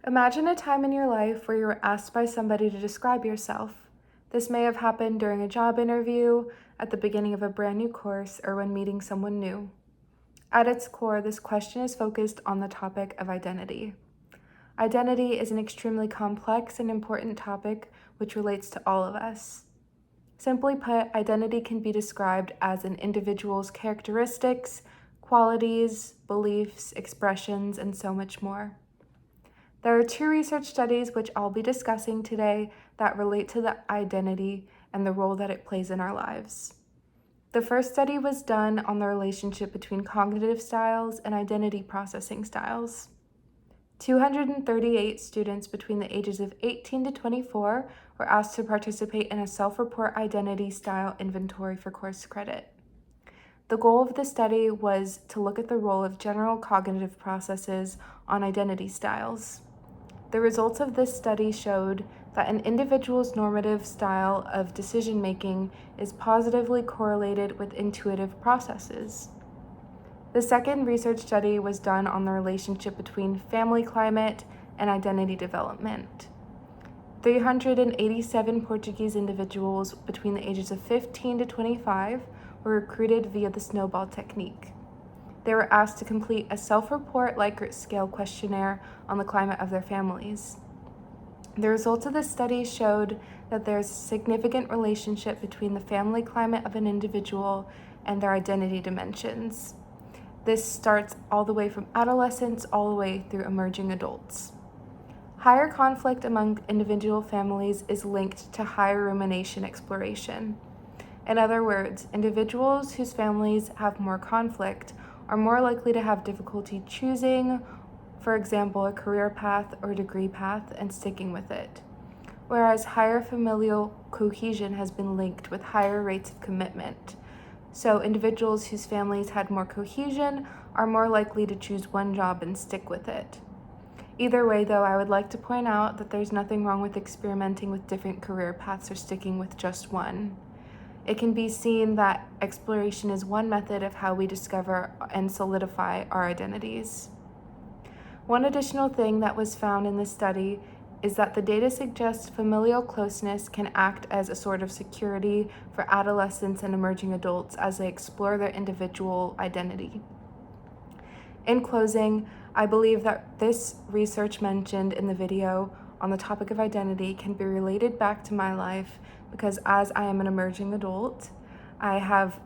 Imagine a time in your life where you were asked by somebody to describe yourself. This may have happened during a job interview, at the beginning of a brand new course, or when meeting someone new. At its core, this question is focused on the topic of identity. Identity is an extremely complex and important topic which relates to all of us. Simply put, identity can be described as an individual's characteristics, qualities, beliefs, expressions, and so much more. There are two research studies which I'll be discussing today that relate to the identity and the role that it plays in our lives. The first study was done on the relationship between cognitive styles and identity processing styles. 238 students between the ages of 18 to 24 were asked to participate in a self-report identity style inventory for course credit. The goal of the study was to look at the role of general cognitive processes on identity styles. The results of this study showed that an individual's normative style of decision-making is positively correlated with intuitive processes. The second research study was done on the relationship between family climate and identity development. 387 Portuguese individuals between the ages of 15 to 25 were recruited via the snowball technique. They were asked to complete a self-report Likert scale questionnaire on the climate of their families. The results of this study showed that there's a significant relationship between the family climate of an individual and their identity dimensions. This starts all the way from adolescence all the way through emerging adults. Higher conflict among individual families is linked to higher rumination exploration. In other words, individuals whose families have more conflict are more likely to have difficulty choosing, for example, a career path or degree path and sticking with it, whereas higher familial cohesion has been linked with higher rates of commitment. So individuals whose families had more cohesion are more likely to choose one job and stick with it. Either way, though, I would like to point out that there's nothing wrong with experimenting with different career paths or sticking with just one. It can be seen that exploration is one method of how we discover and solidify our identities. One additional thing that was found in this study is that the data suggests familial closeness can act as a sort of security for adolescents and emerging adults as they explore their individual identity. In closing, I believe that this research mentioned in the video on the topic of identity can be related back to my life because as I am an emerging adult, I have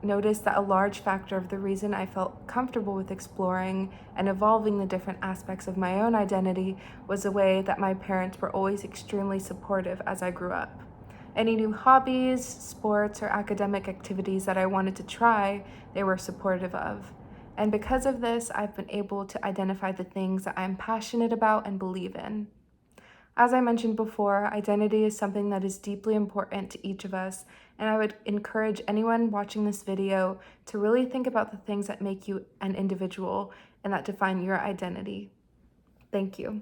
noticed that a large factor of the reason I felt comfortable with exploring and evolving the different aspects of my own identity was the way that my parents were always extremely supportive as I grew up. Any new hobbies, sports, or academic activities that I wanted to try, they were supportive of. And because of this, I've been able to identify the things that I'm passionate about and believe in. As I mentioned before, identity is something that is deeply important to each of us, and I would encourage anyone watching this video to really think about the things that make you an individual and that define your identity. Thank you.